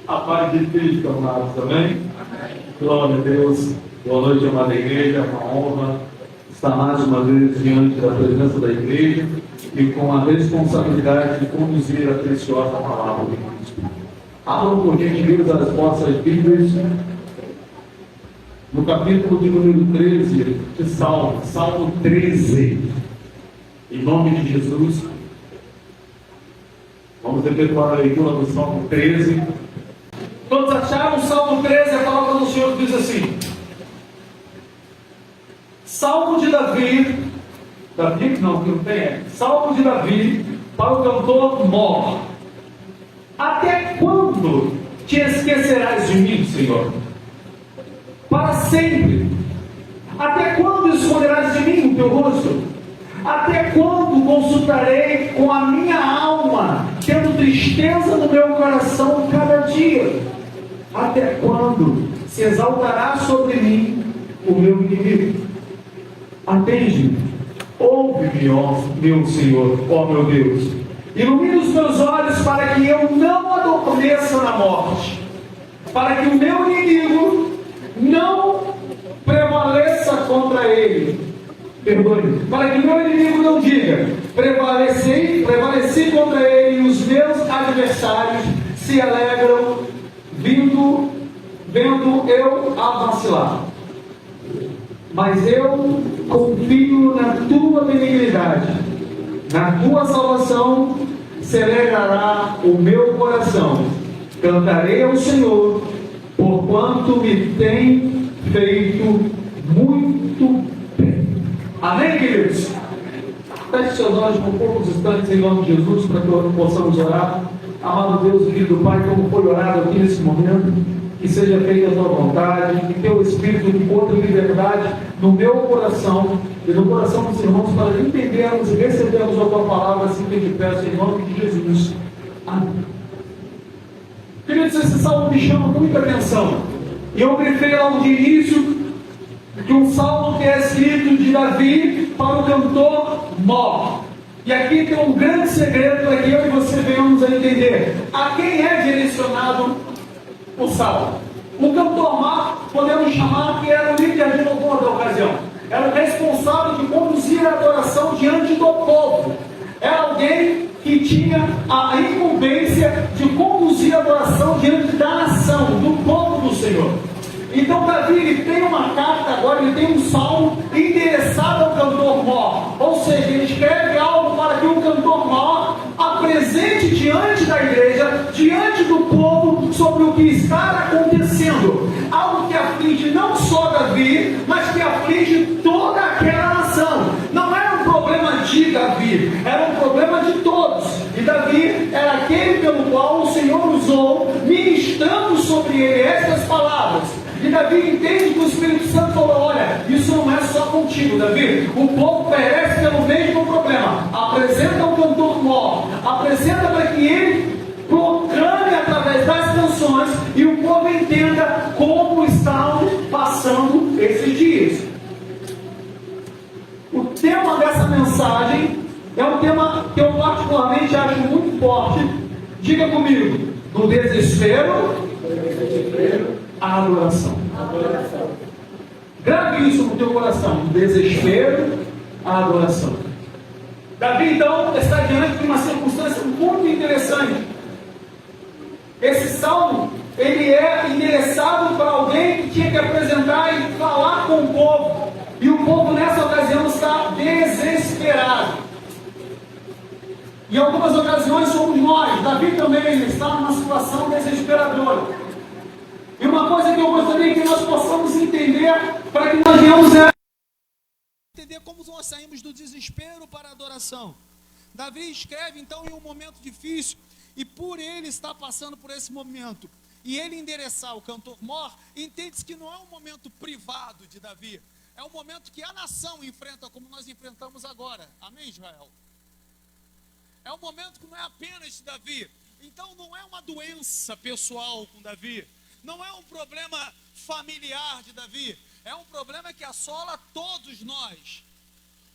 A paz de Cristo, amados, amém? Glória a Deus. Boa noite, amada igreja. É uma honra estar mais uma vez diante da presença da igreja e com a responsabilidade de conduzir a preciosa palavra de Cristo. Abram por gentileza as vossas Bíblias no capítulo de número 13 de Salmo 13. Em nome de Jesus, vamos efetuar a leitura do Salmo 13. Todos acharam o Salmo 13? A palavra do Senhor diz assim: Salmo de Davi, que não tem, Salmo de Davi para o cantor Mor. Até quando te esquecerás de mim, Senhor? Para sempre. Até quando esconderás de mim o teu rosto? Até quando consultarei com a minha alma, tendo tristeza no meu coração cada dia? Até quando se exaltará sobre mim o meu inimigo? Atende-me, ouve-me, ó meu Senhor, ó meu Deus. Ilumine os meus olhos para que eu não adormeça na morte, para que o meu inimigo não prevaleça contra ele. Perdoe, para que o meu inimigo não diga: prevaleci contra ele, e os meus adversários se alegram, vendo eu a vacilar. Mas eu confio na tua benignidade, na tua salvação se alegrará o meu coração. Cantarei ao Senhor, porquanto me tem feito muito bem. Amém, queridos? Feche seus olhos por poucos instantes em nome de Jesus, para que possamos orar. Amado Deus, querido Pai, como foi orado aqui nesse momento, que seja feita a tua vontade, que teu Espírito encontre liberdade no meu coração e no coração dos irmãos, para entendermos e recebermos a tua palavra, assim que eu te peço em nome de Jesus. Amém. Queridos, esse salmo me chama muita atenção. E eu grifei logo de início que um salmo que é escrito de Davi para o cantor Mor. E aqui tem um grande segredo para que eu e você venhamos a entender a quem é direcionado o salmo. O cantor Mor, podemos chamar que era o líder de louvor da ocasião. Era o responsável de conduzir a adoração diante do povo. Era alguém que tinha a incumbência de conduzir a adoração diante da nação, do povo do Senhor. Então Davi, ele tem uma carta agora, ele tem um salmo endereçado ao cantor Mor. Ou seja, ele escreve algo para que o cantor Mor apresente diante da igreja, diante do povo, sobre o que está acontecendo. Algo que aflige não só Davi, mas que aflige toda aquela nação. Não era um problema de Davi, era um problema de todos. E Davi era aquele pelo qual o Senhor usou, ministrando sobre ele estas palavras. E Davi entende que o Espírito Santo falou: olha, isso não é só contigo, Davi. O povo perece pelo mesmo problema. Apresenta o cantor Mor, apresenta para que ele proclame através das canções e o povo entenda como estão passando esses dias. O tema dessa mensagem é um tema que eu particularmente acho muito forte. Diga comigo: do desespero à adoração. Grave isso no teu coração: do desespero à adoração. Davi então está diante de uma circunstância muito interessante. Esse salmo, ele é endereçado para alguém que tinha que apresentar e falar com o povo. E o povo nessa ocasião está desesperado. Em algumas ocasiões somos nós. Davi também está numa situação desesperadora. E uma coisa que eu gostaria que nós possamos entender, para que nós venhamos entender como nós saímos do desespero para a adoração. Davi escreve então em um momento difícil, e por ele estar passando por esse momento, e ele endereçar o cantor Mor, entende-se que não é um momento privado de Davi, é um momento que a nação enfrenta, como nós enfrentamos agora. Amém, Israel? É um momento que não é apenas de Davi. Então não é uma doença pessoal com Davi, não é um problema familiar de Davi, é um problema que assola todos nós.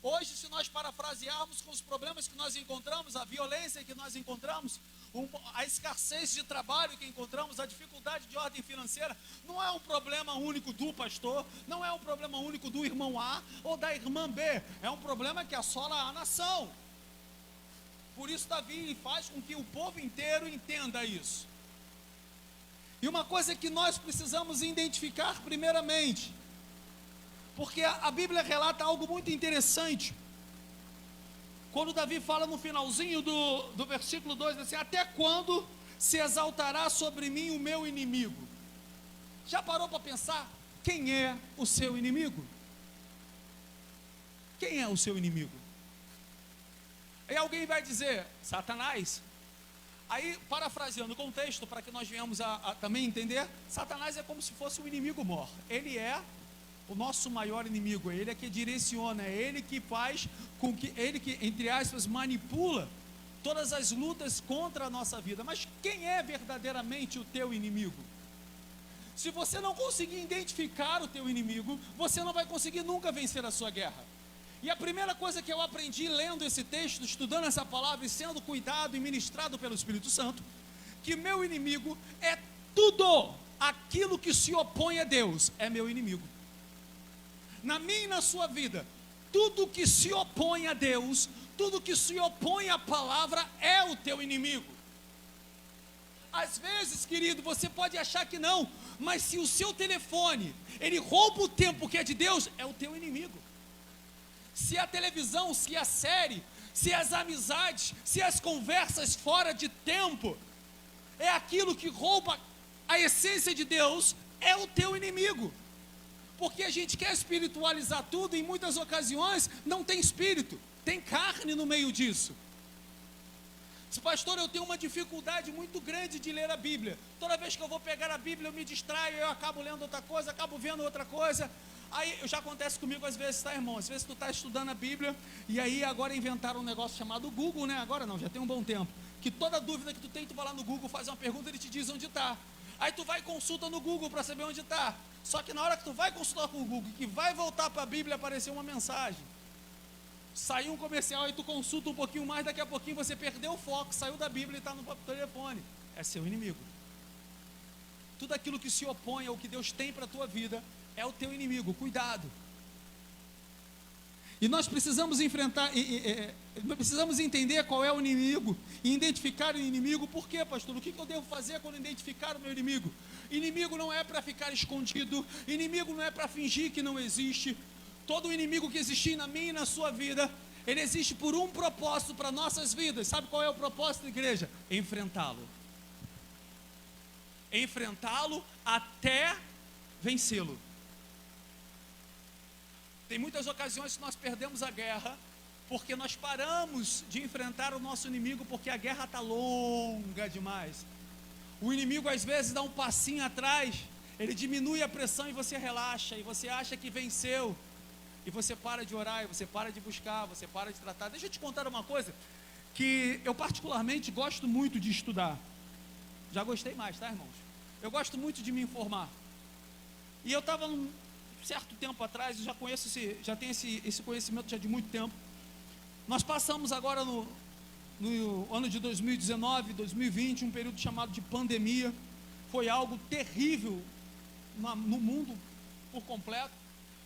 Hoje, se nós parafrasearmos com os problemas que nós encontramos, a violência que nós encontramos, A escassez de trabalho que encontramos, a dificuldade de ordem financeira, não é um problema único do pastor, não é um problema único do irmão A ou da irmã B, é um problema que assola a nação. Por isso Davi faz com que o povo inteiro entenda isso. E uma coisa que nós precisamos identificar primeiramente, porque a Bíblia relata algo muito interessante. Quando Davi fala no finalzinho do versículo 2, assim: até quando se exaltará sobre mim o meu inimigo? Já parou para pensar quem é o seu inimigo? Quem é o seu inimigo? Aí alguém vai dizer, Satanás. Aí, parafraseando o contexto, para que nós venhamos a também entender, Satanás é como se fosse um inimigo mor. Ele é o nosso maior inimigo, ele é que direciona, é ele que faz com que, ele que, entre aspas, manipula todas as lutas contra a nossa vida. Mas quem é verdadeiramente o teu inimigo? Se você não conseguir identificar o teu inimigo, você não vai conseguir nunca vencer a sua guerra. E a primeira coisa que eu aprendi lendo esse texto, estudando essa palavra e sendo cuidado e ministrado pelo Espírito Santo, que meu inimigo é tudo aquilo que se opõe a Deus, é meu inimigo. Na minha e na sua vida, tudo que se opõe a Deus, tudo que se opõe à palavra é o teu inimigo. Às vezes, querido, você pode achar que não, mas se o seu telefone, ele rouba o tempo que é de Deus, é o teu inimigo. Se a televisão, se a série, se as amizades, se as conversas fora de tempo, é aquilo que rouba a essência de Deus, é o teu inimigo. Porque a gente quer espiritualizar tudo e em muitas ocasiões não tem espírito, tem carne no meio disso. Pastor, eu tenho uma dificuldade muito grande de ler a Bíblia. Toda vez que eu vou pegar a Bíblia eu me distraio, eu acabo lendo outra coisa, acabo vendo outra coisa. Aí já acontece comigo às vezes, tá, irmão? Às vezes tu está estudando a Bíblia e aí agora inventaram um negócio chamado Google, né? Agora não, já tem um bom tempo. Que toda dúvida que tu tem, tu vai lá no Google, faz uma pergunta, ele te diz onde está. Aí tu vai e consulta no Google para saber onde está. Só que na hora que tu vai consultar com o Google, que vai voltar para a Bíblia, apareceu uma mensagem. Saiu um comercial, aí tu consulta um pouquinho mais, daqui a pouquinho você perdeu o foco, saiu da Bíblia e está no telefone. É seu inimigo. Tudo aquilo que se opõe ao que Deus tem para a tua vida é o teu inimigo, cuidado. E nós precisamos enfrentar, nós precisamos entender qual é o inimigo e identificar o inimigo. Por quê, pastor? O que eu devo fazer quando identificar o meu inimigo? Inimigo não é para ficar escondido, inimigo não é para fingir que não existe. Todo inimigo que existir na minha e na sua vida, ele existe por um propósito para nossas vidas. Sabe qual é o propósito da igreja? Enfrentá-lo. Enfrentá-lo até vencê-lo. Tem muitas ocasiões que nós perdemos a guerra porque nós paramos de enfrentar o nosso inimigo porque a guerra está longa demais. O inimigo às vezes dá um passinho atrás, ele diminui a pressão e você relaxa, e você acha que venceu, e você para de orar, e você para de buscar, você para de tratar. Deixa eu te contar uma coisa que eu particularmente gosto muito de estudar. Já gostei mais, tá, irmãos? Eu gosto muito de me informar. E eu estava um certo tempo atrás, eu já conheço já tenho esse conhecimento já de muito tempo. Nós passamos agora no ano de 2019, 2020, um período chamado de pandemia. Foi algo terrível no mundo por completo,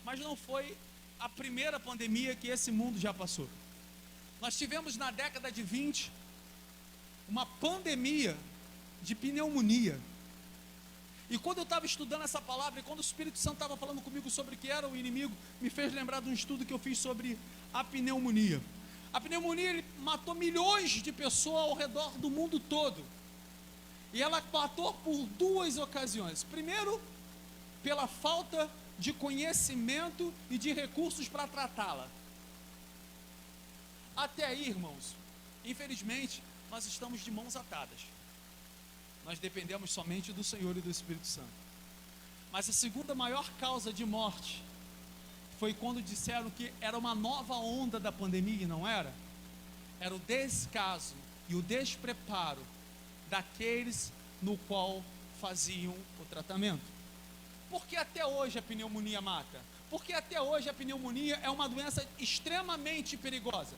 mas não foi a primeira pandemia que esse mundo já passou. Nós tivemos na década de 20 uma pandemia de pneumonia. E quando eu estava estudando essa palavra, e quando o Espírito Santo estava falando comigo sobre o que era o inimigo, me fez lembrar de um estudo que eu fiz sobre a pneumonia. A pneumonia, ele matou milhões de pessoas ao redor do mundo todo. E ela matou por duas ocasiões. Primeiro, pela falta de conhecimento e de recursos para tratá-la. Até aí, irmãos, infelizmente, nós estamos de mãos atadas. Nós dependemos somente do Senhor e do Espírito Santo. Mas a segunda maior causa de morte foi quando disseram que era uma nova onda da pandemia, e não era? Era o descaso e o despreparo daqueles no qual faziam o tratamento. Por que até hoje a pneumonia mata? Porque até hoje a pneumonia é uma doença extremamente perigosa.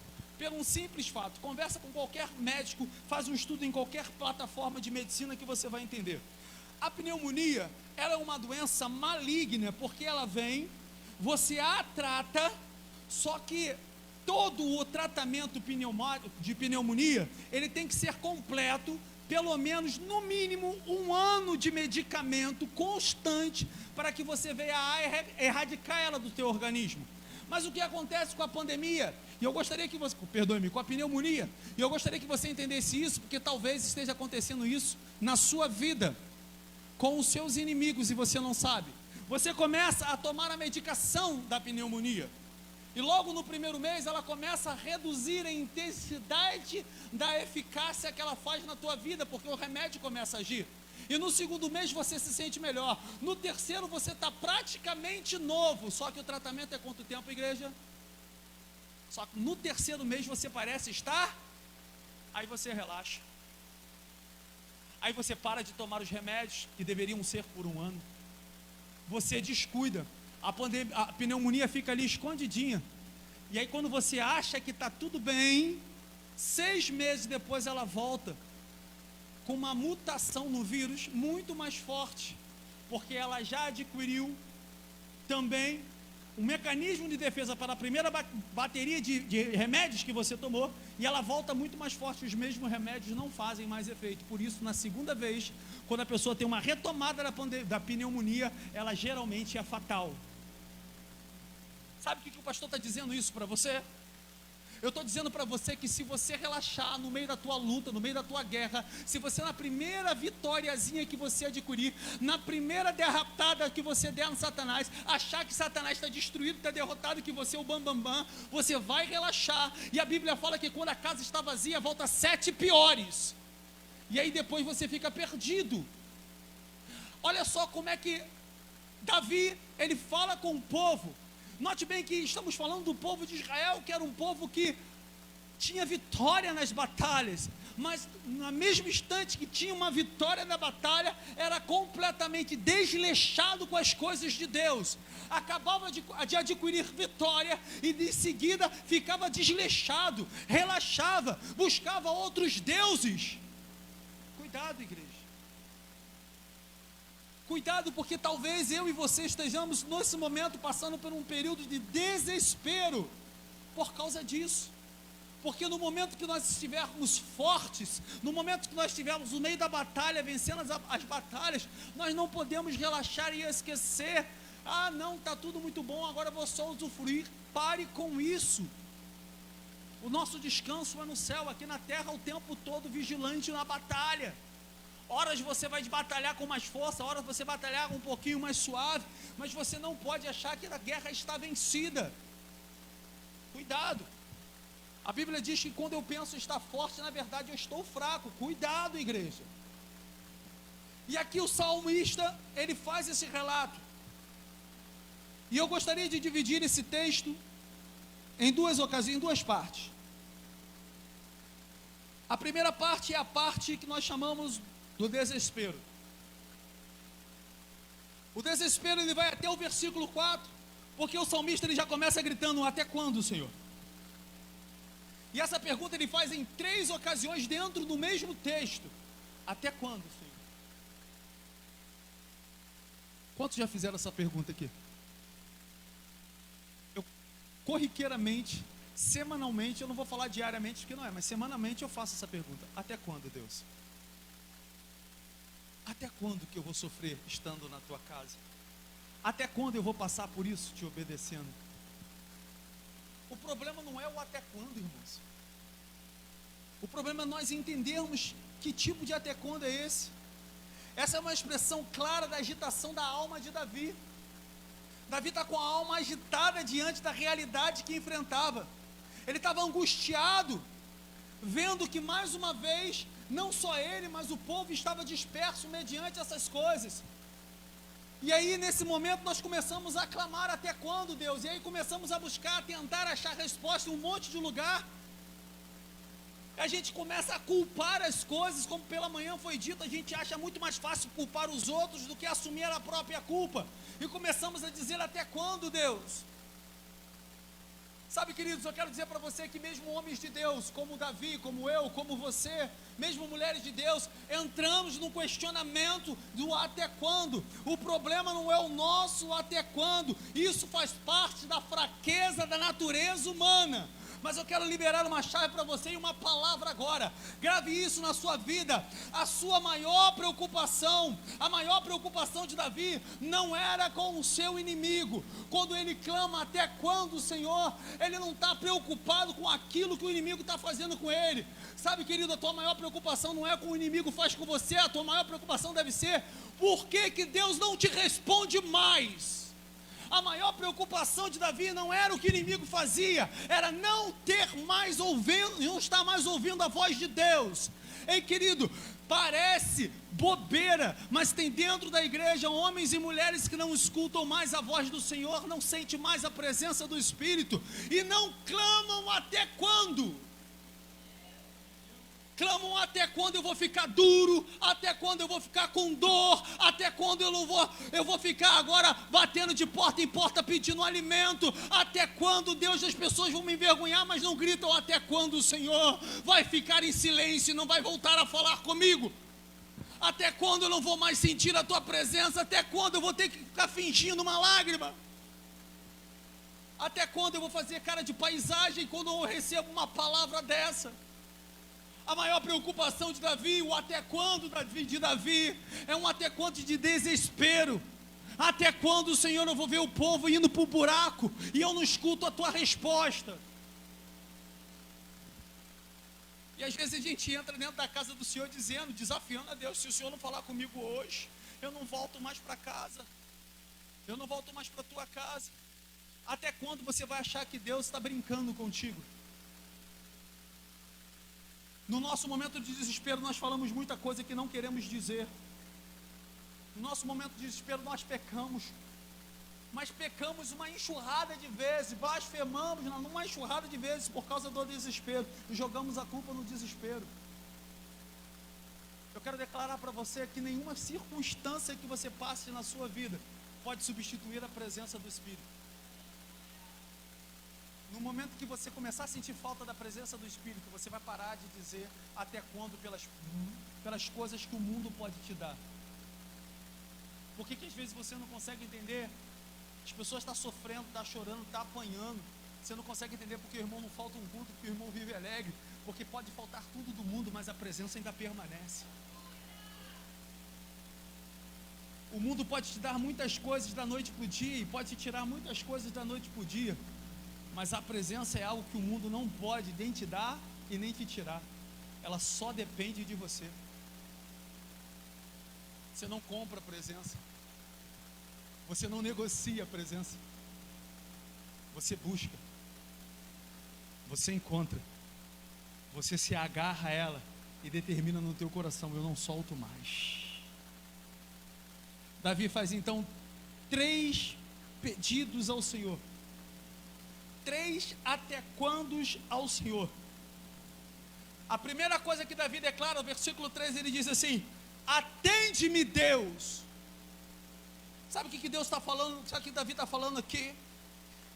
por um simples fato. Conversa com qualquer médico, faz um estudo em qualquer plataforma de medicina que você vai entender. A pneumonia, ela é uma doença maligna, porque ela vem, você a trata, só que todo o tratamento de pneumonia, ele tem que ser completo, pelo menos, no mínimo, 1 ano de medicamento constante, para que você venha a erradicar ela do teu organismo. Mas o que acontece com a pandemia, e eu gostaria que você, com a pneumonia, e eu gostaria que você entendesse isso, porque talvez esteja acontecendo isso na sua vida, com os seus inimigos, e você não sabe. Você começa a tomar a medicação da pneumonia, e logo no primeiro mês ela começa a reduzir a intensidade da eficácia que ela faz na tua vida, porque o remédio começa a agir. E no segundo mês você se sente melhor. No terceiro você está praticamente novo. Só que o tratamento é quanto tempo, igreja? Só que no terceiro mês você parece estar, aí você relaxa. Aí você para de tomar os remédios que deveriam ser por 1 ano. Você descuida. A pneumonia fica ali escondidinha. E aí quando você acha que está tudo bem, 6 meses depois ela volta com uma mutação no vírus muito mais forte, porque ela já adquiriu também um mecanismo de defesa para a primeira bateria de remédios que você tomou, e ela volta muito mais forte. Os mesmos remédios não fazem mais efeito. Por isso, na segunda vez, quando a pessoa tem uma retomada da pneumonia, ela geralmente é fatal. Sabe o que o pastor está dizendo isso para você? Eu estou dizendo para você que se você relaxar no meio da tua luta, no meio da tua guerra, se você na primeira vitóriazinha que você adquirir, na primeira derrapada que você der no Satanás, achar que Satanás está destruído, está derrotado, que você é o bambambam, você vai relaxar. E a Bíblia fala que quando a casa está vazia, volta 7 piores. E aí depois você fica perdido. Olha só como é que Davi, ele fala com o povo. Note bem que estamos falando do povo de Israel, que era um povo que tinha vitória nas batalhas, mas no mesmo instante que tinha uma vitória na batalha, era completamente desleixado com as coisas de Deus. Acabava de adquirir vitória e de seguida ficava desleixado, relaxava, buscava outros deuses. Cuidado, igreja. Cuidado, porque talvez eu e você estejamos nesse momento passando por um período de desespero por causa disso. Porque no momento que nós estivermos fortes, no momento que nós estivermos no meio da batalha, vencendo as batalhas, nós não podemos relaxar e esquecer. Ah, não, está tudo muito bom, agora eu vou só usufruir. Pare com isso. O nosso descanso é no céu, aqui na terra o tempo todo vigilante na batalha. Horas você vai batalhar com mais força, horas você vai batalhar um pouquinho mais suave, mas você não pode achar que a guerra está vencida. Cuidado. A Bíblia diz que quando eu penso estar forte, na verdade eu estou fraco. Cuidado, igreja. E aqui o salmista, ele faz esse relato. E eu gostaria de dividir esse texto em duas ocasiões, em 2 partes. A primeira parte é a parte que nós chamamos do desespero. O desespero, ele vai até o versículo 4, porque o salmista ele já começa gritando: até quando, Senhor? E essa pergunta ele faz em 3 ocasiões dentro do mesmo texto: até quando, Senhor? Quantos já fizeram essa pergunta aqui? Eu, corriqueiramente, semanalmente, eu não vou falar diariamente, porque não é, mas semanalmente eu faço essa pergunta: até quando, Deus? Até quando que eu vou sofrer estando na tua casa? Até quando eu vou passar por isso te obedecendo? O problema não é o até quando, irmãos. O problema é nós entendermos que tipo de até quando é esse. Essa é uma expressão clara da agitação da alma de Davi. Davi está com a alma agitada diante da realidade que enfrentava. Ele estava angustiado, vendo que mais uma vez, não só ele, mas o povo estava disperso mediante essas coisas. E aí nesse momento nós começamos a clamar: até quando, Deus? E aí começamos a buscar, a tentar achar resposta em um monte de lugar. A gente começa a culpar as coisas, como pela manhã foi dito, a gente acha muito mais fácil culpar os outros do que assumir a própria culpa. E começamos a dizer: até quando, Deus? Sabe, queridos, eu quero dizer para você que mesmo homens de Deus, como Davi, como eu, como você, mesmo mulheres de Deus, entramos num questionamento do até quando. O problema não é o nosso até quando, isso faz parte da fraqueza da natureza humana. Mas eu quero liberar uma chave para você e uma palavra agora. Grave isso na sua vida. A sua maior preocupação, a maior preocupação de Davi não era com o seu inimigo. Quando ele clama até quando, Senhor, ele não está preocupado com aquilo que o inimigo está fazendo com ele. Sabe, querido, a tua maior preocupação não é com o inimigo faz com você. A tua maior preocupação deve ser por que Deus não te responde mais. A maior preocupação de Davi não era o que o inimigo fazia, era não estar mais ouvindo a voz de Deus. Ei, querido, parece bobeira, mas tem dentro da igreja homens e mulheres que não escutam mais a voz do Senhor, não sentem mais a presença do Espírito e não clamam até quando? Clamam até quando eu vou ficar duro, até quando eu vou ficar com dor, até quando eu vou ficar agora batendo de porta em porta pedindo alimento, até quando, Deus, as pessoas vão me envergonhar, mas não gritam, até quando o Senhor vai ficar em silêncio e não vai voltar a falar comigo? Até quando eu não vou mais sentir a tua presença? Até quando eu vou ter que ficar fingindo uma lágrima? Até quando eu vou fazer cara de paisagem quando eu recebo uma palavra dessa? A maior preocupação de Davi, o até quando de Davi, é um até quando de desespero. Até quando, Senhor, eu vou ver o povo indo para o buraco e eu não escuto a tua resposta? E às vezes a gente entra dentro da casa do Senhor dizendo, desafiando a Deus, se o Senhor não falar comigo hoje, eu não volto mais para casa, eu não volto mais para a tua casa. Até quando você vai achar que Deus está brincando contigo? No nosso momento de desespero, nós falamos muita coisa que não queremos dizer. No nosso momento de desespero, nós pecamos. Mas pecamos uma enxurrada de vezes, blasfemamos numa enxurrada de vezes por causa do desespero. E jogamos a culpa no desespero. Eu quero declarar para você que nenhuma circunstância que você passe na sua vida pode substituir a presença do Espírito. No momento que você começar a sentir falta da presença do Espírito, você vai parar de dizer até quando pelas coisas que o mundo pode te dar. Por que às vezes você não consegue entender? As pessoas estão sofrendo, estão chorando, estão apanhando. Você não consegue entender porque o irmão não falta um culto, porque o irmão vive alegre. Porque pode faltar tudo do mundo, mas a presença ainda permanece. O mundo pode te dar muitas coisas da noite para o dia e pode te tirar muitas coisas da noite para o dia. Mas a presença é algo que o mundo não pode nem te dar e nem te tirar. Ela só depende de você. Você não compra a presença. Você não negocia a presença. Você busca. Você encontra. Você se agarra a ela e determina no teu coração, eu não solto mais. Davi faz então 3 pedidos ao Senhor. 3 até quandos ao Senhor. A primeira coisa que Davi declara, no versículo 3, ele diz assim: atende-me, Deus. Sabe o que Deus está falando? Sabe o que Davi está falando aqui?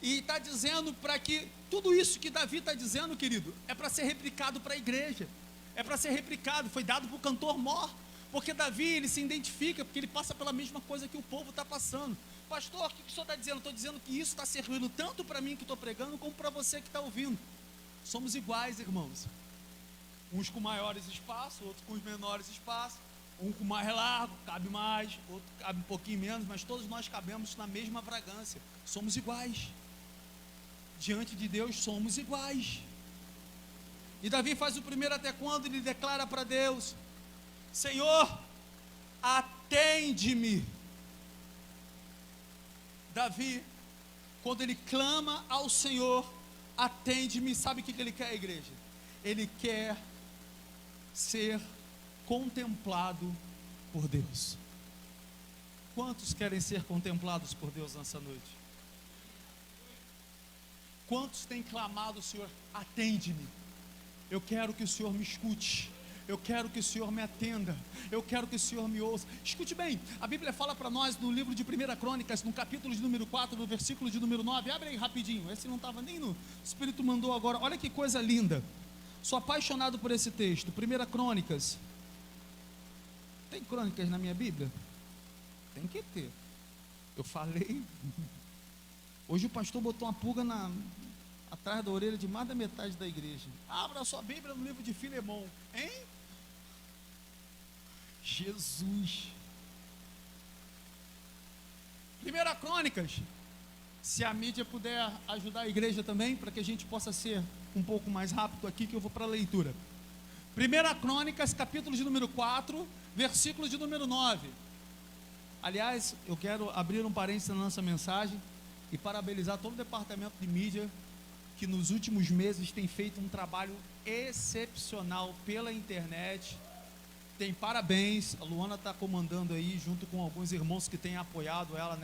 E está dizendo para que tudo isso que Davi está dizendo, querido, é para ser replicado para a igreja. É para ser replicado, foi dado para o cantor Mor. Porque Davi, ele se identifica, porque ele passa pela mesma coisa que o povo está passando. Pastor, o que o senhor está dizendo? Estou dizendo que isso está servindo tanto para mim que estou pregando, como para você que está ouvindo. Somos iguais, irmãos. Uns com maiores espaços, outros com menores espaços. Um com mais largo, cabe mais, outro cabe um pouquinho menos, mas todos nós cabemos na mesma fragrância. Somos iguais. Diante de Deus somos iguais. E Davi faz o primeiro até quando ele declara para Deus: Senhor, atende-me. Davi, quando ele clama ao Senhor, atende-me, sabe o que ele quer, igreja? Ele quer ser contemplado por Deus. Quantos querem ser contemplados por Deus nessa noite? Quantos têm clamado, Senhor, atende-me? Eu quero que o Senhor me escute. eu quero que o Senhor me atenda, eu quero que o Senhor me ouça. Escute bem, a Bíblia fala para nós no livro de 1 Crônicas, no capítulo de número 4, no versículo de número 9, abre aí rapidinho, esse não estava nem no, o Espírito mandou agora, olha que coisa linda, sou apaixonado por esse texto, 1 Crônicas, tem crônicas na minha Bíblia? Tem que ter, eu falei, hoje o pastor botou uma pulga atrás da orelha de mais da metade da igreja. Abra a sua Bíblia no livro de Filemão, hein? Jesus. 1 Crônicas, se a mídia puder ajudar a igreja também, para que a gente possa ser um pouco mais rápido aqui, que eu vou para a leitura. 1 Crônicas, capítulo de número 4, versículo de número 9. Aliás, eu quero abrir um parênteses na nossa mensagem e parabenizar todo o departamento de mídia, que nos últimos meses tem feito um trabalho excepcional pela internet. Tem parabéns, a Luana está comandando aí, junto com alguns irmãos que têm apoiado ela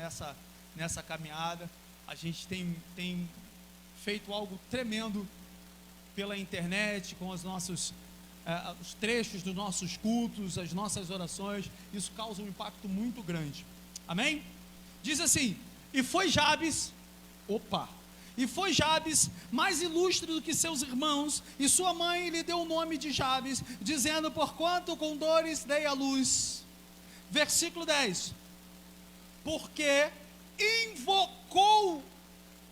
nessa caminhada. A gente tem feito algo tremendo pela internet, com os trechos dos nossos cultos, as nossas orações. Isso causa um impacto muito grande, amém? Diz assim, e foi Jabes mais ilustre do que seus irmãos, e sua mãe lhe deu o nome de Jabes, dizendo, porquanto com dores dei à luz. Versículo 10, porque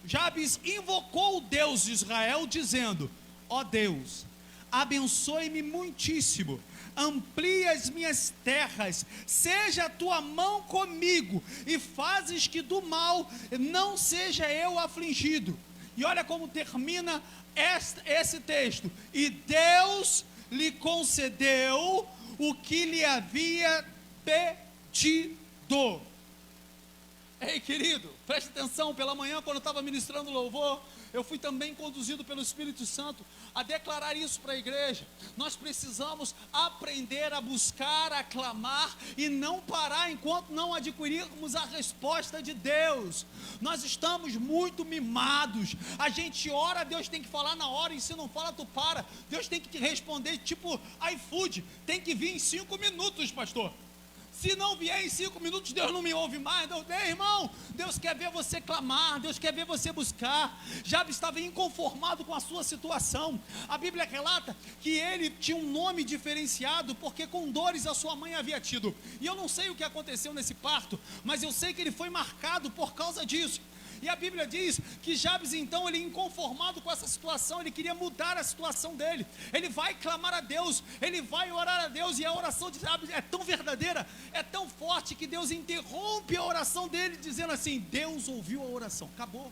Jabes invocou o Deus de Israel, dizendo, ó Deus, abençoe-me muitíssimo, amplie as minhas terras, seja a tua mão comigo, e fazes que do mal não seja eu afligido. E olha como termina esse texto, e Deus lhe concedeu o que lhe havia pedido. Ei, querido, preste atenção, pela manhã quando eu estava ministrando louvor, eu fui também conduzido pelo Espírito Santo a declarar isso para a igreja. Nós precisamos aprender a buscar, a clamar e não parar enquanto não adquirirmos a resposta de Deus. Nós estamos muito mimados, a gente ora, Deus tem que falar na hora, e se não fala tu para, Deus tem que te responder tipo iFood, tem que vir em 5 minutos, pastor. Se não vier em 5 minutos, Deus não me ouve mais. Irmão, Deus quer ver você clamar, Deus quer ver você buscar. Jabes estava inconformado com a sua situação. A Bíblia relata que ele tinha um nome diferenciado, porque com dores a sua mãe havia tido. E eu não sei o que aconteceu nesse parto, mas eu sei que ele foi marcado por causa disso. E a Bíblia diz que Jabes, então, ele inconformado com essa situação, ele queria mudar a situação dele. Ele vai clamar a Deus, ele vai orar a Deus, e a oração de Jabes é tão verdadeira, é tão forte, que Deus interrompe a oração dele, dizendo assim, Deus ouviu a oração, acabou.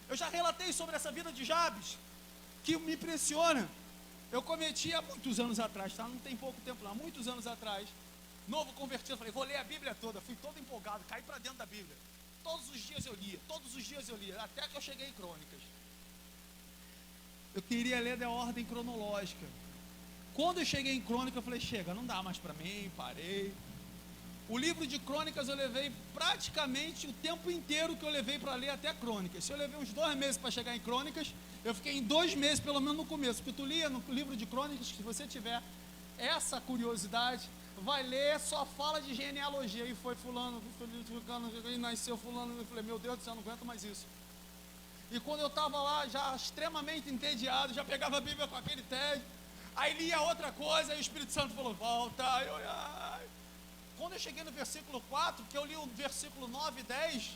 Eu já relatei sobre essa vida de Jabes, que me impressiona. Eu cometi há muitos anos atrás, tá? Não tem pouco tempo lá, muitos anos atrás, novo convertido, falei, vou ler a Bíblia toda, fui todo empolgado, caí para dentro da Bíblia, todos os dias eu lia, até que eu cheguei em Crônicas. Eu queria ler da ordem cronológica. Quando eu cheguei em Crônicas, eu falei, chega, não dá mais para mim, parei. O livro de Crônicas eu levei praticamente o tempo inteiro que eu levei para ler até Crônicas. Se eu levei uns 2 meses para chegar em Crônicas, eu fiquei em 2 meses pelo menos no começo, porque tu lia no livro de Crônicas, se você tiver essa curiosidade, vai ler, só fala de genealogia, e foi fulano, e nasceu fulano, eu falei, meu Deus do céu, eu não aguento mais isso. E quando eu estava lá, já extremamente entediado, já pegava a Bíblia com aquele tédio, aí lia outra coisa, e o Espírito Santo falou, volta, quando eu cheguei no versículo 4, que eu li o versículo 9 e 10,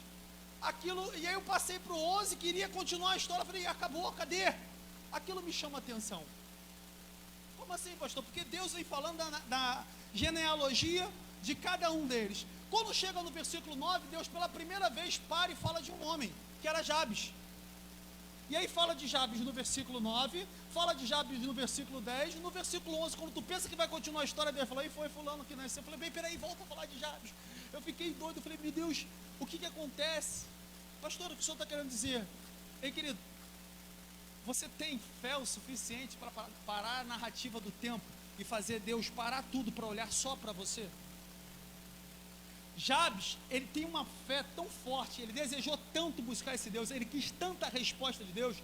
aquilo, e aí eu passei para o 11, queria continuar a história, falei, acabou, cadê? Aquilo me chama a atenção. Como assim, pastor? Porque Deus vem falando da genealogia de cada um deles. Quando chega no versículo 9, Deus pela primeira vez para e fala de um homem, que era Jabes. E aí fala de Jabes no versículo 9, fala de Jabes no versículo 10, no versículo 11, quando tu pensa que vai continuar a história dele, fala, e foi fulano que nasceu. Eu falei, bem, peraí, volta a falar de Jabes. Eu fiquei doido, eu falei, meu Deus, o que acontece? Pastor, o que o senhor está querendo dizer? Ei, querido, você tem fé o suficiente para parar a narrativa do tempo e fazer Deus parar tudo para olhar só para você? Jabes, ele tem uma fé tão forte, ele desejou tanto buscar esse Deus, ele quis tanta resposta de Deus.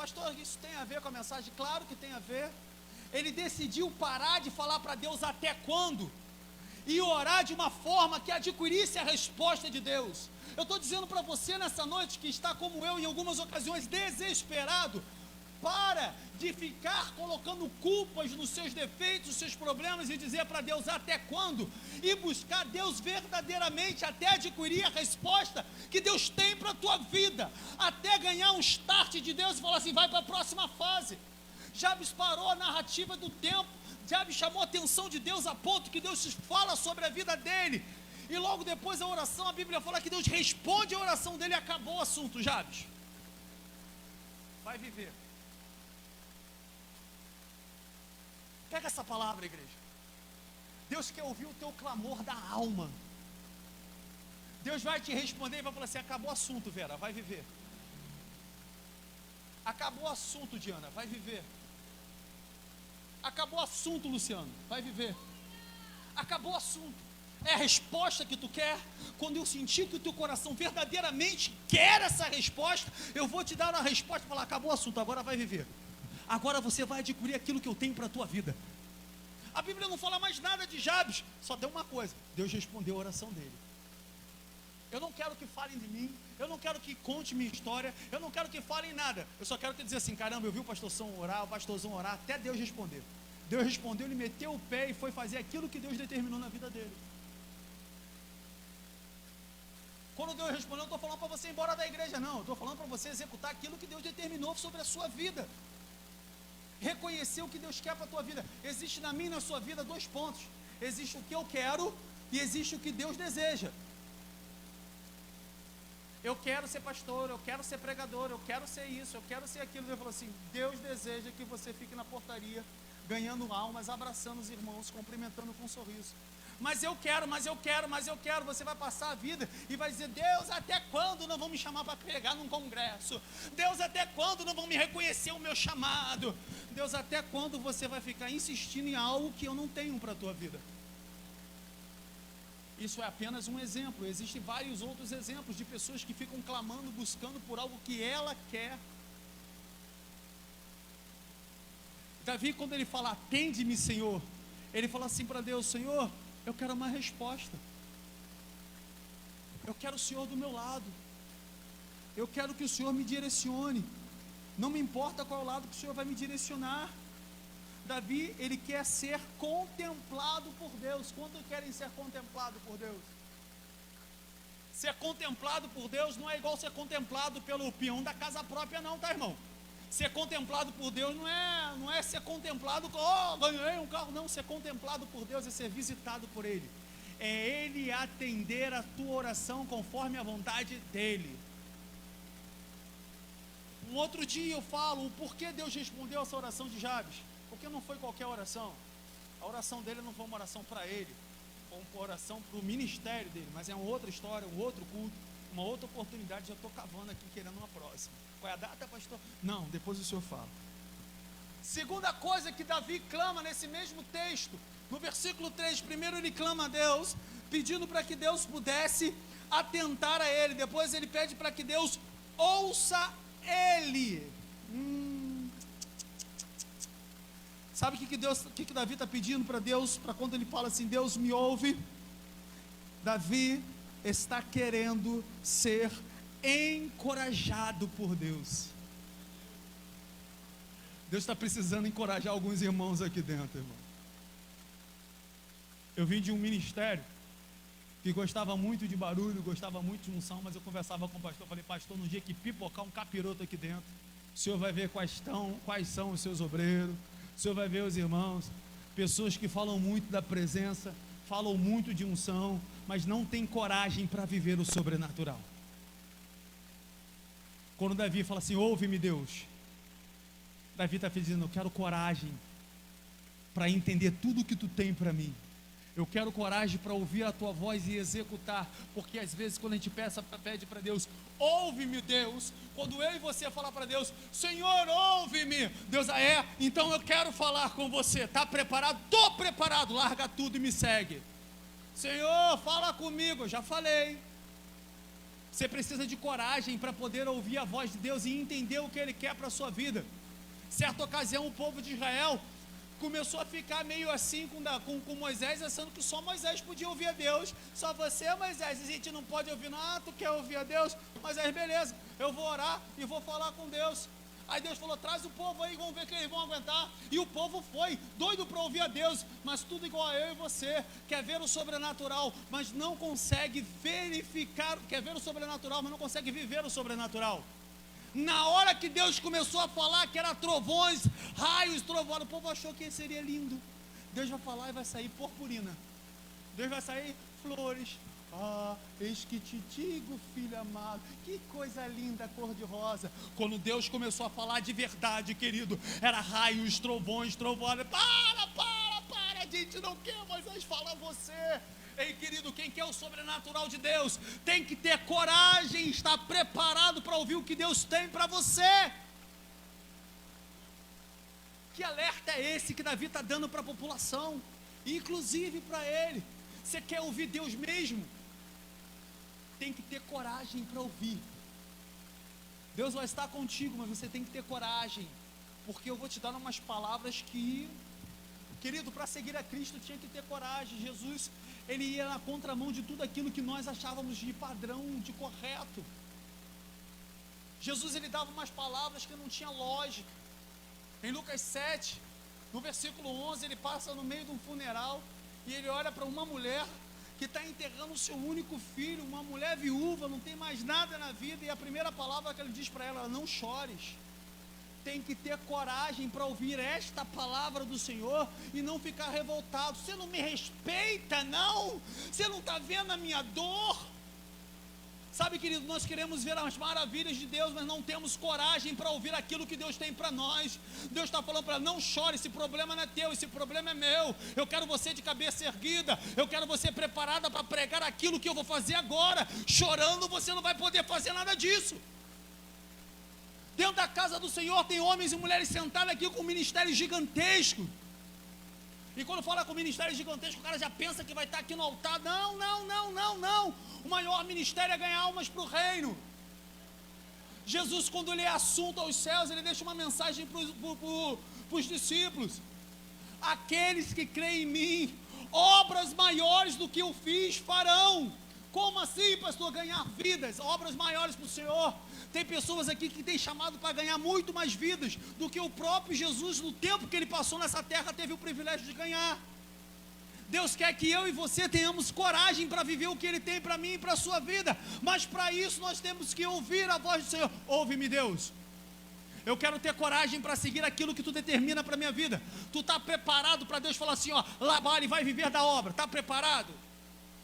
Pastor, isso tem a ver com a mensagem? Claro que tem a ver. Ele decidiu parar de falar para Deus até quando e orar de uma forma que adquirisse a resposta de Deus. Eu estou dizendo para você nessa noite, que está como eu em algumas ocasiões desesperado, para de ficar colocando culpas nos seus defeitos, nos seus problemas, e dizer para Deus até quando, e buscar Deus verdadeiramente até adquirir a resposta que Deus tem para a tua vida, até ganhar um start de Deus e falar assim, vai para a próxima fase. Jabes parou a narrativa do tempo, Jabes chamou a atenção de Deus a ponto que Deus fala sobre a vida dele, e logo depois a oração, a Bíblia fala que Deus responde a oração dele e acabou o assunto. Jabes, vai viver. Pega essa palavra, igreja. Deus quer ouvir o teu clamor da alma. Deus vai te responder e vai falar assim, acabou o assunto, Vera, vai viver. Acabou o assunto, Diana, vai viver. Acabou o assunto, Luciano, vai viver. Acabou o assunto. É a resposta que tu quer? Quando eu sentir que o teu coração verdadeiramente quer essa resposta, eu vou te dar uma resposta e falar, acabou o assunto, agora vai viver. Agora você vai adquirir aquilo que eu tenho para a tua vida. A Bíblia não fala mais nada de Jabes, só deu uma coisa, Deus respondeu a oração dele. Eu não quero que falem de mim, eu não quero que conte minha história, eu não quero que falem nada, eu só quero que dizer assim, caramba, eu vi o pastorzão orar, até Deus responder. Deus respondeu, ele meteu o pé e foi fazer aquilo que Deus determinou na vida dele. Quando Deus respondeu, eu não estou falando para você ir embora da igreja, não, eu estou falando para você executar aquilo que Deus determinou sobre a sua vida. Reconhecer o que Deus quer para a tua vida. Existe na minha e na sua vida dois pontos. Existe o que eu quero e existe o que Deus deseja. Eu quero ser pastor, eu quero ser pregador, eu quero ser isso, eu quero ser aquilo. Deus falou assim, Deus deseja que você fique na portaria, ganhando almas, abraçando os irmãos, cumprimentando com um sorriso. Mas eu quero, você vai passar a vida e vai dizer, Deus, até quando não vão me chamar para pregar num congresso? Deus, até quando não vão me reconhecer o meu chamado? Deus, até quando você vai ficar insistindo em algo que eu não tenho para a tua vida? Isso é apenas um exemplo, existem vários outros exemplos de pessoas que ficam clamando, buscando por algo que ela quer. Davi, quando ele fala, atende-me, Senhor, ele fala assim para Deus, Senhor, eu quero uma resposta. Eu quero o Senhor do meu lado. Eu quero que o Senhor me direcione. Não me importa qual lado que o Senhor vai me direcionar. Davi, ele quer ser contemplado por Deus. Quantos querem ser contemplados por Deus? Ser contemplado por Deus não é igual ser contemplado pelo peão da casa própria, não, tá, irmão? Ser contemplado por Deus não é ser contemplado, ganhei um carro, não. Ser contemplado por Deus é ser visitado por Ele. É Ele atender a tua oração conforme a vontade dEle. Um outro dia eu falo o porquê Deus respondeu essa oração de Jabes. Porque não foi qualquer oração. A oração dele não foi uma oração para ele, foi uma oração para o ministério dele, mas é uma outra história, um outro culto, uma outra oportunidade. Já estou cavando aqui, querendo uma próxima. Qual é a data, pastor? Não, depois o senhor fala. Segunda coisa que Davi clama nesse mesmo texto, no versículo 3, primeiro ele clama a Deus, pedindo para que Deus pudesse atentar a ele. Depois ele pede para que Deus ouça ele. Sabe o que Davi está pedindo para Deus? Para quando ele fala assim, Deus me ouve. Davi está querendo ser encorajado por Deus. Deus está precisando encorajar alguns irmãos aqui dentro, irmão. Eu vim de um ministério que gostava muito de barulho, gostava muito de unção, mas eu conversava com o pastor, falei, pastor, no dia que pipocar um capiroto aqui dentro, o senhor vai ver quais são os seus obreiros, o senhor vai ver os irmãos, pessoas que falam muito da presença, falam muito de unção, mas não têm coragem para viver o sobrenatural. Quando Davi fala assim, ouve-me Deus, Davi está dizendo, eu quero coragem para entender tudo o que tu tem para mim. Eu quero coragem para ouvir a tua voz e executar, porque às vezes quando a gente pede para Deus, ouve-me Deus, quando eu e você falar para Deus, Senhor, ouve-me, Deus, então eu quero falar com você, está preparado? Estou preparado, larga tudo e me segue. Senhor, fala comigo, eu já falei. Você precisa de coragem para poder ouvir a voz de Deus e entender o que Ele quer para a sua vida. Certa ocasião, o povo de Israel começou a ficar meio assim com Moisés, achando que só Moisés podia ouvir a Deus. Só você, Moisés, a gente não pode ouvir. Ah, tu quer ouvir a Deus? Moisés, beleza, eu vou orar e vou falar com Deus. Aí Deus falou, traz o povo aí, vamos ver que eles vão aguentar. E o povo foi, doido para ouvir a Deus, mas tudo igual a eu e você. Quer ver o sobrenatural, mas não consegue verificar. Quer ver o sobrenatural, mas não consegue viver o sobrenatural. Na hora que Deus começou a falar que era trovões, raios, trovoada, o povo achou que seria lindo. Deus vai falar e vai sair purpurina. Deus vai sair flores. Ah, eis que te digo, filho amado, que coisa linda, cor de rosa. Quando Deus começou a falar de verdade, querido, era raios, trovões, trovoada. Para, a gente não quer, Moisés, fala você. Ei, querido, quem quer o sobrenatural de Deus tem que ter coragem, estar preparado para ouvir o que Deus tem para você. Que alerta é esse que Davi está dando para a população, inclusive para ele? Você quer ouvir Deus mesmo? Tem que ter coragem para ouvir. Deus vai estar contigo, mas você tem que ter coragem, porque eu vou te dar umas palavras que, querido, para seguir a Cristo tinha que ter coragem. Jesus, ele ia na contramão de tudo aquilo que nós achávamos de padrão, de correto. Jesus, ele dava umas palavras que não tinha lógica. Em Lucas 7, no versículo 11, ele passa no meio de um funeral e ele olha para uma mulher que está enterrando o seu único filho, uma mulher viúva, não tem mais nada na vida, e a primeira palavra que ele diz para ela, não chores. Tem que ter coragem para ouvir esta palavra do Senhor e não ficar revoltado. Você não me respeita, não? Você não está vendo a minha dor? Sabe, querido, nós queremos ver as maravilhas de Deus, mas não temos coragem para ouvir aquilo que Deus tem para nós. Deus está falando para não chore, esse problema não é teu, esse problema é meu. Eu quero você de cabeça erguida, eu quero você preparada para pregar aquilo que eu vou fazer agora. Chorando você não vai poder fazer nada disso. Dentro da casa do Senhor tem homens e mulheres sentados aqui com um ministério gigantesco. E quando fala com ministério gigantesco, o cara já pensa que vai estar aqui no altar. Não. O maior ministério é ganhar almas para o reino. Jesus, quando ele é assunto aos céus, ele deixa uma mensagem para os discípulos. Aqueles que creem em mim, obras maiores do que eu fiz farão. Como assim, pastor? Ganhar vidas, obras maiores para o Senhor. Tem pessoas aqui que têm chamado para ganhar muito mais vidas do que o próprio Jesus, no tempo que ele passou nessa terra, teve o privilégio de ganhar. Deus quer que eu e você tenhamos coragem para viver o que Ele tem para mim e para a sua vida, mas para isso nós temos que ouvir a voz do Senhor. Ouve-me, Deus. Eu quero ter coragem para seguir aquilo que Tu determina para a minha vida. Tu está preparado para Deus falar assim, ó, Labale vai viver da obra, está preparado?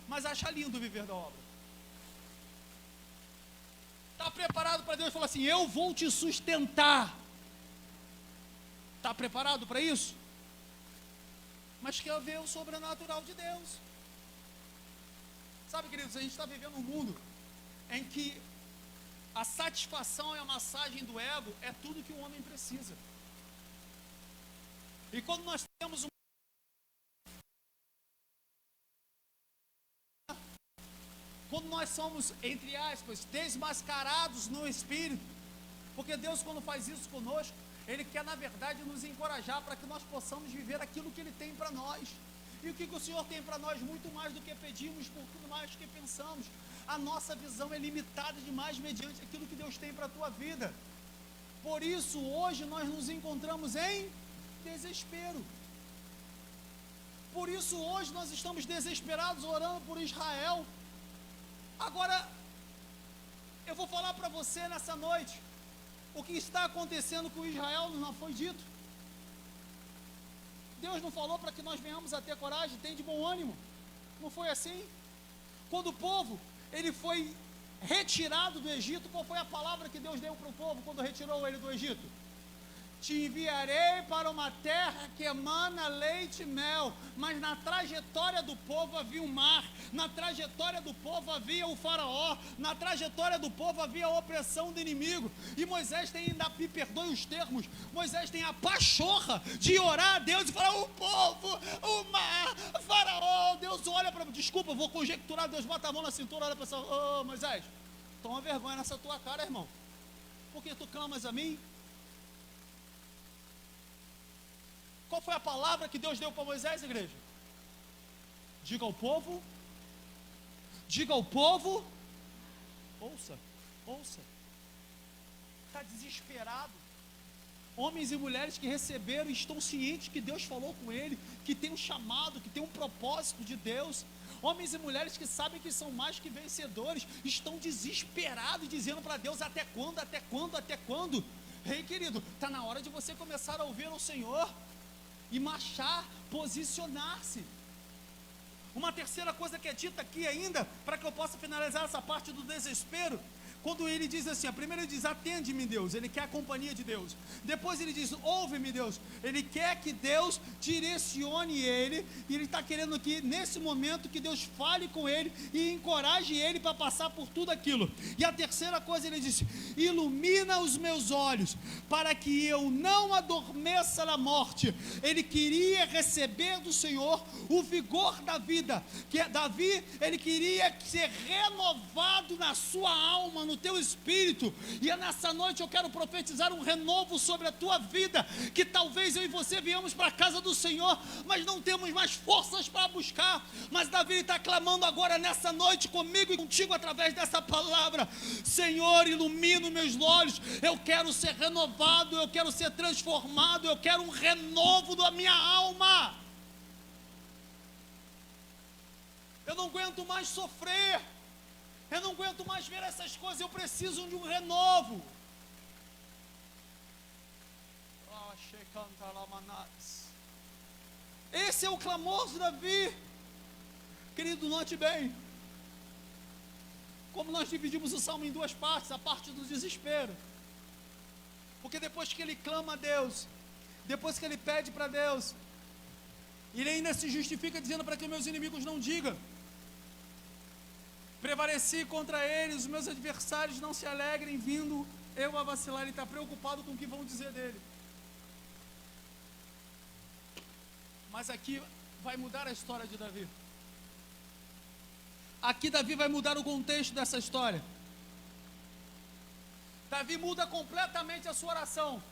Mas acha lindo viver da obra. Está preparado para Deus falar assim, eu vou te sustentar? Está preparado para isso? Mas quer ver o sobrenatural de Deus. Sabe, queridos, a gente está vivendo um mundo em que a satisfação e a massagem do ego é tudo que o homem precisa. E quando nós temos quando nós somos, entre aspas, desmascarados no Espírito, porque Deus, quando faz isso conosco, Ele quer, na verdade, nos encorajar para que nós possamos viver aquilo que Ele tem para nós. E o que o Senhor tem para nós? Muito mais do que pedimos, muito mais do que pensamos. A nossa visão é limitada demais mediante aquilo que Deus tem para a tua vida. Por isso, hoje, nós nos encontramos em desespero. Por isso, hoje, nós estamos desesperados orando por Israel. Agora, eu vou falar para você nessa noite, o que está acontecendo com Israel não foi dito. Deus não falou para que nós venhamos a ter coragem, tem de bom ânimo. Não foi assim? Quando o povo, ele foi retirado do Egito, qual foi a palavra que Deus deu para o povo quando retirou ele do Egito? Te enviarei para uma terra que emana leite e mel. Mas na trajetória do povo havia um mar, na trajetória do povo havia o faraó, na trajetória do povo havia a opressão do inimigo. E Moisés tem, ainda me perdoe os termos, Moisés tem a pachorra de orar a Deus e falar, o povo, o mar, o faraó. Deus olha para, desculpa, eu vou conjecturar, Deus bota a mão na cintura, olha para essa, Moisés, Toma vergonha nessa tua cara, irmão. Porque tu clamas a mim? Qual foi a palavra que Deus deu para Moisés, igreja? Diga ao povo, ouça, está desesperado. Homens e mulheres que receberam e estão cientes que Deus falou com ele, que tem um chamado, que tem um propósito de Deus. Homens e mulheres que sabem que são mais que vencedores, estão desesperados, dizendo para Deus: até quando, até quando, até quando? Ei, querido, está na hora de você começar a ouvir o Senhor e marchar, posicionar-se. Uma terceira coisa que é dita aqui ainda, para que eu possa finalizar essa parte do desespero, quando ele diz assim, primeiro ele diz: atende-me, Deus, ele quer a companhia de Deus. Depois ele diz: ouve-me, Deus, ele quer que Deus direcione ele, e ele está querendo que nesse momento que Deus fale com ele e encoraje ele para passar por tudo aquilo. E a terceira coisa ele disse: ilumina os meus olhos, para que eu não adormeça na morte. Ele queria receber do Senhor o vigor da vida, que Davi, ele queria ser renovado na sua alma, no teu espírito. E nessa noite eu quero profetizar um renovo sobre a tua vida, que talvez eu e você viemos para a casa do Senhor, mas não temos mais forças para buscar. Mas Davi está clamando agora nessa noite comigo e contigo através dessa palavra: Senhor, ilumina os meus olhos, eu quero ser renovado, eu quero ser transformado, eu quero um renovo da minha alma. Eu não aguento mais sofrer, eu não aguento mais ver essas coisas, eu preciso de um renovo. Esse é o clamor de Davi. Querido, note bem, como nós dividimos o salmo em duas partes, a parte do desespero, porque depois que ele clama a Deus, depois que ele pede para Deus, ele ainda se justifica dizendo para que meus inimigos não digam: prevaleci contra eles, os meus adversários não se alegrem, vindo eu a vacilar. Ele está preocupado com o que vão dizer dele. Mas aqui vai mudar a história de Davi. Aqui Davi vai mudar o contexto dessa história. Davi muda completamente a sua oração.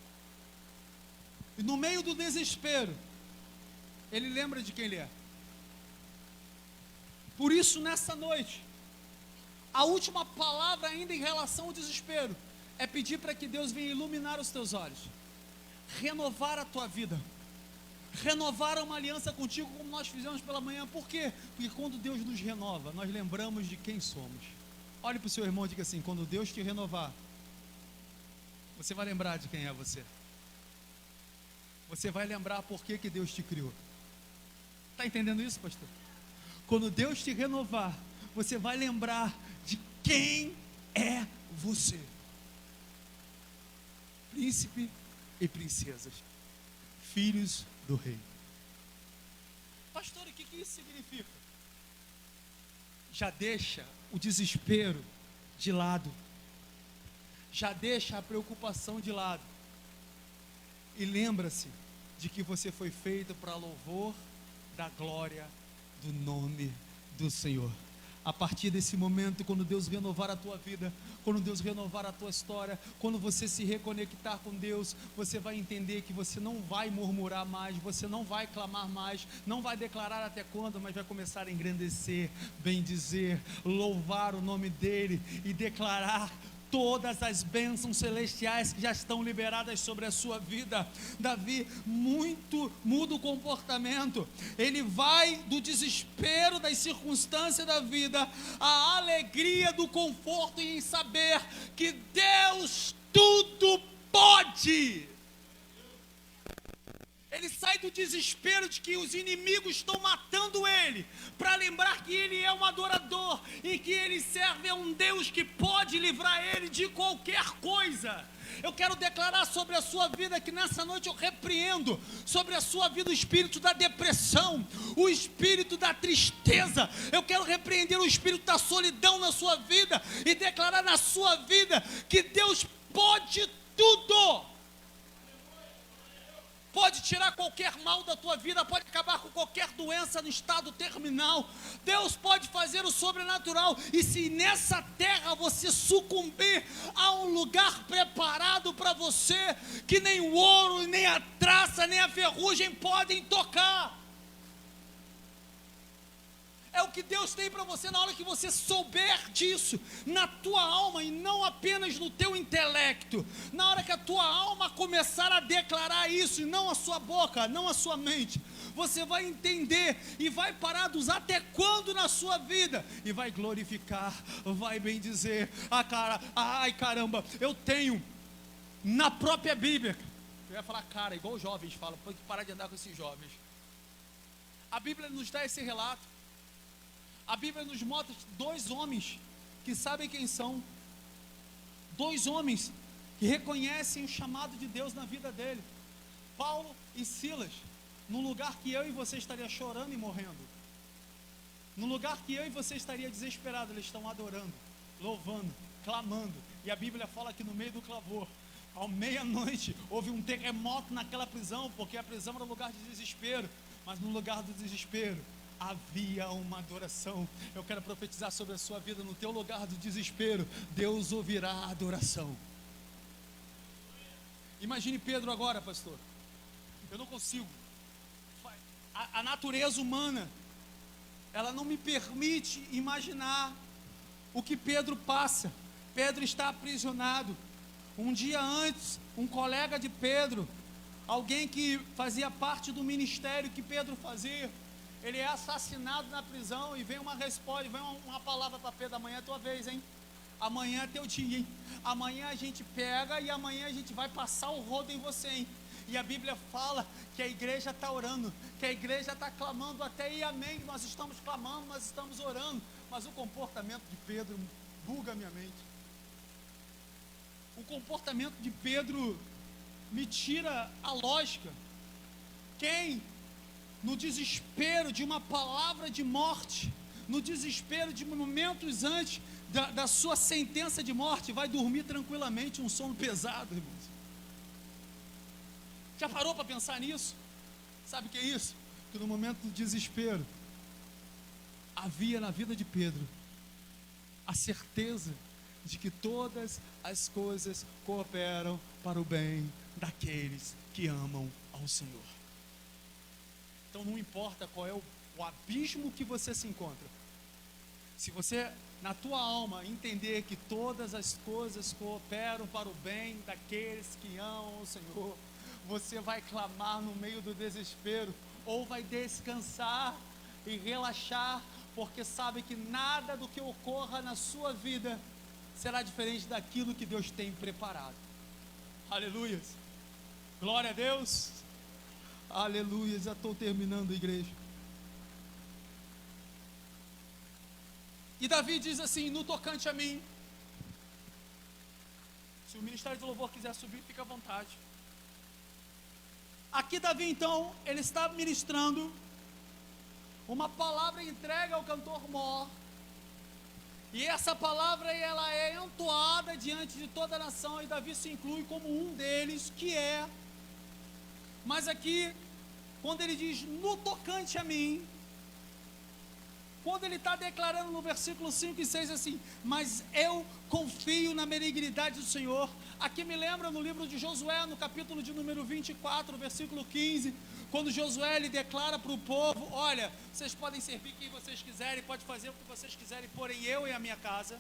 E no meio do desespero, ele lembra de quem ele é. Por isso, nessa noite, a última palavra ainda em relação ao desespero é pedir para que Deus venha iluminar os teus olhos, renovar a tua vida, renovar uma aliança contigo, como nós fizemos pela manhã. Por quê? Porque quando Deus nos renova, nós lembramos de quem somos. Olhe para o seu irmão e diga assim: quando Deus te renovar, você vai lembrar de quem é você. Você vai lembrar por que Deus te criou. Está entendendo isso, pastor? Quando Deus te renovar, você vai lembrar de quem é você. Príncipe e princesas, filhos do rei. Pastor, o que isso significa? Já deixa o desespero de lado, já deixa a preocupação de lado, e lembra-se de que você foi feito para louvor da glória do nome do Senhor. A partir desse momento, quando Deus renovar a tua vida, quando Deus renovar a tua história, quando você se reconectar com Deus, você vai entender que você não vai murmurar mais, você não vai clamar mais, não vai declarar até quando, mas vai começar a engrandecer, bendizer, louvar o nome dEle e declarar todas as bênçãos celestiais que já estão liberadas sobre a sua vida. Davi muda o comportamento. Ele vai do desespero das circunstâncias da vida à alegria do conforto em saber que Deus tudo pode. Ele sai do desespero de que os inimigos estão matando ele, para lembrar que ele é um adorador e que ele serve a um Deus que pode livrar ele de qualquer coisa. Eu quero declarar sobre a sua vida que nessa noite eu repreendo sobre a sua vida o espírito da depressão, o espírito da tristeza. Eu quero repreender o espírito da solidão na sua vida e declarar na sua vida que Deus pode tudo. pode tirar qualquer mal da tua vida, pode acabar com qualquer doença no estado terminal. Deus pode fazer o sobrenatural. E se nessa terra você sucumbir, há um lugar preparado para você que nem o ouro, nem a traça, nem a ferrugem podem tocar. É o que Deus tem para você na hora que você souber disso, na tua alma e não apenas no teu intelecto. Na hora que a tua alma começar a declarar isso, e não a sua boca, não a sua mente, você vai entender e vai parar de usar até quando na sua vida, e vai glorificar, vai bendizer. Ai caramba, eu tenho na própria Bíblia, eu ia falar cara, igual os jovens falam, tem que parar de andar com esses jovens. A Bíblia nos dá esse relato. A Bíblia nos mostra dois homens que sabem quem são, dois homens que reconhecem o chamado de Deus na vida dele, Paulo e Silas, num lugar que eu e você estaria chorando e morrendo, num lugar que eu e você estaria desesperado, eles estão adorando, louvando, clamando, e a Bíblia fala que no meio do clamor, à meia-noite, houve um terremoto naquela prisão, porque a prisão era lugar de desespero, mas no lugar do desespero, havia uma adoração. Eu quero profetizar sobre a sua vida. No teu lugar do desespero, Deus ouvirá a adoração. Imagine Pedro agora, pastor. Eu não consigo. A natureza humana, ela não me permite imaginar o que Pedro passa. Pedro está aprisionado. Um dia antes, um colega de Pedro, alguém que fazia parte do ministério que Pedro fazia, ele é assassinado na prisão, e vem uma resposta, vem uma palavra para Pedro: amanhã é tua vez, hein? Amanhã é teu dia, hein? Amanhã a gente pega e amanhã a gente vai passar o rodo em você, hein? E a Bíblia fala que a igreja está orando, que a igreja está clamando até e amém. Nós estamos clamando, nós estamos orando, mas o comportamento de Pedro buga a minha mente. O comportamento de Pedro me tira a lógica. Quem, no desespero de uma palavra de morte, no desespero de momentos antes da sua sentença de morte, vai dormir tranquilamente um sono pesado, irmãos? Já parou para pensar nisso? Sabe o que é isso? Que no momento do desespero, havia na vida de Pedro a certeza de que todas as coisas cooperam para o bem daqueles que amam ao Senhor. Então não importa qual é o abismo que você se encontra, se você na tua alma entender que todas as coisas cooperam para o bem daqueles que amam o Senhor, você vai clamar no meio do desespero, ou vai descansar e relaxar, porque sabe que nada do que ocorra na sua vida será diferente daquilo que Deus tem preparado. Aleluias, glória a Deus. Aleluia, já estou terminando, igreja. E Davi diz assim, no tocante a mim, se o Ministério do Louvor quiser subir, fica à vontade. Aqui Davi então, ele está ministrando uma palavra entregue ao cantor Mor, e essa palavra ela é entoada diante de toda a nação, e Davi se inclui como um deles, que é, mas aqui, quando ele diz no tocante a mim, quando ele está declarando no versículo 5 e 6 assim, mas eu confio na benignidade do Senhor, aqui me lembra no livro de Josué, no capítulo de número 24, versículo 15, quando Josué ele declara para o povo, olha, vocês podem servir quem vocês quiserem, pode fazer o que vocês quiserem, porém eu e a minha casa.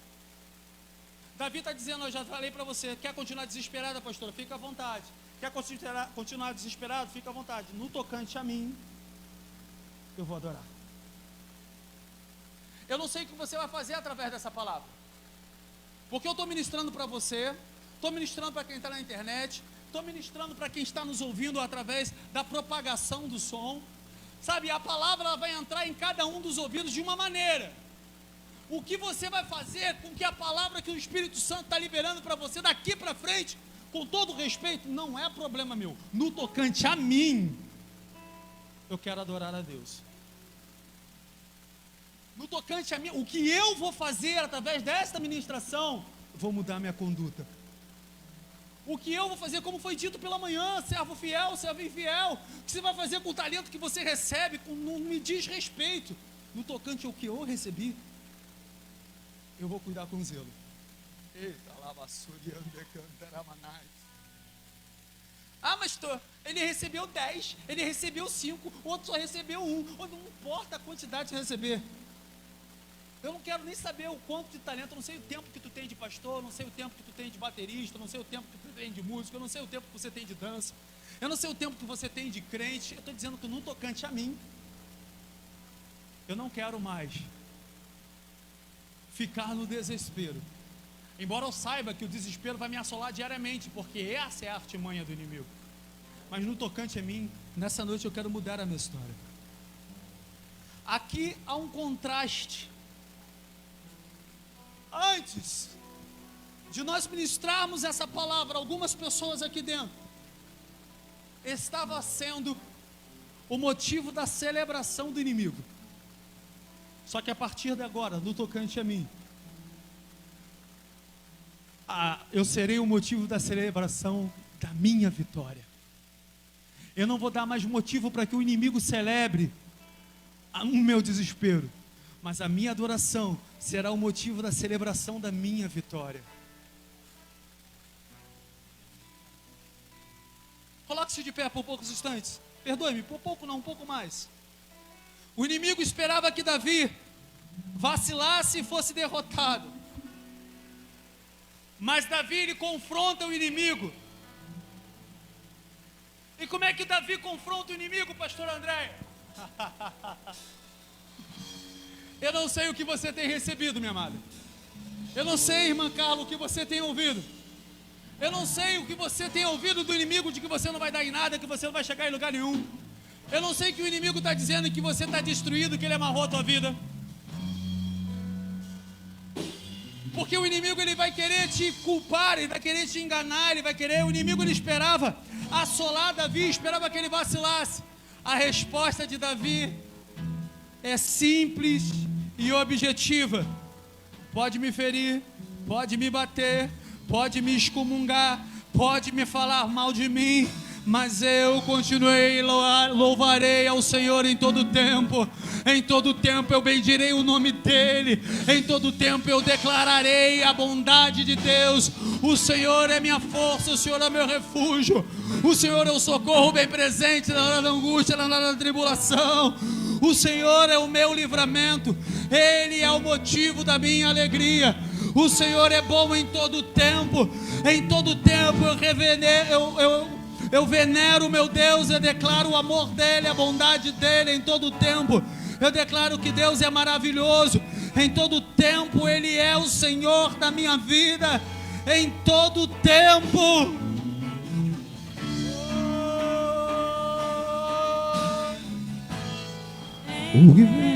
Davi está dizendo, eu já falei para você, quer continuar desesperada, pastora? Fica à vontade. Quer continuar desesperado? Fica à vontade. No tocante a mim, eu vou adorar. Eu não sei o que você vai fazer através dessa palavra, porque eu estou ministrando para você, estou ministrando para quem está na internet, estou ministrando para quem está nos ouvindo através da propagação do som, sabe, a palavra ela vai entrar em cada um dos ouvidos de uma maneira. O que você vai fazer com que a palavra que o Espírito Santo está liberando para você daqui para frente, com todo respeito, não é problema meu. No tocante a mim, eu quero adorar a Deus. No tocante a mim, o que eu vou fazer através desta ministração, vou mudar minha conduta. O que eu vou fazer, como foi dito pela manhã, servo fiel, servo infiel, o que você vai fazer com o talento que você recebe, não me diz respeito. No tocante ao que eu recebi, eu vou cuidar com zelo. Eita, mas ele recebeu 10, ele recebeu 5, o outro só recebeu 1. Não importa a quantidade de receber. Eu não quero nem saber o quanto de talento, eu não sei o tempo que tu tem de pastor, eu não sei o tempo que tu tem de baterista, eu não sei o tempo que tu tem de músico, eu não sei o tempo que você tem de dança, eu não sei o tempo que você tem de crente. Eu estou dizendo que no tocante a mim, eu não quero mais ficar no desespero. Embora eu saiba que o desespero vai me assolar diariamente, porque essa é a artimanha do inimigo. Mas no tocante a mim, nessa noite eu quero mudar a minha história. Aqui há um contraste. Antes de nós ministrarmos essa palavra, algumas pessoas aqui dentro estava sendo o motivo da celebração do inimigo. Só que a partir de agora, no tocante a mim, eu serei o motivo da celebração da minha vitória. Eu não vou dar mais motivo para que o inimigo celebre o meu desespero, mas a minha adoração será o motivo da celebração da minha vitória. Coloque-se de pé por poucos instantes. Perdoe-me, por pouco não, um pouco mais. O inimigo esperava que Davi vacilasse e fosse derrotado. Mas Davi, ele confronta o inimigo. E como é que Davi confronta o inimigo, pastor André? Eu não sei o que você tem recebido, minha amada. Eu não sei, irmã Carla, o que você tem ouvido. Eu não sei o que você tem ouvido do inimigo, de que você não vai dar em nada, que você não vai chegar em lugar nenhum. Eu não sei que o inimigo está dizendo que você está destruído, que ele amarrou a tua vida. Porque o inimigo, ele vai querer te culpar, ele vai querer te enganar, o inimigo, ele esperava assolar Davi, esperava que ele vacilasse. A resposta de Davi é simples e objetiva. Pode me ferir, pode me bater, pode me excomungar, pode me falar mal de mim, mas eu continuei, louvarei ao Senhor em todo tempo. Em todo tempo eu bendirei o nome dEle. Em todo tempo eu declararei a bondade de Deus. O Senhor é minha força, o Senhor é meu refúgio. O Senhor é o socorro bem presente na hora da angústia, na hora da tribulação. O Senhor é o meu livramento. Ele é o motivo da minha alegria. O Senhor é bom em todo tempo. Em todo tempo eu venero o meu Deus, eu declaro o amor dEle, a bondade dEle em todo tempo. Eu declaro que Deus é maravilhoso. Em todo tempo Ele é o Senhor da minha vida. Em todo tempo. O que vem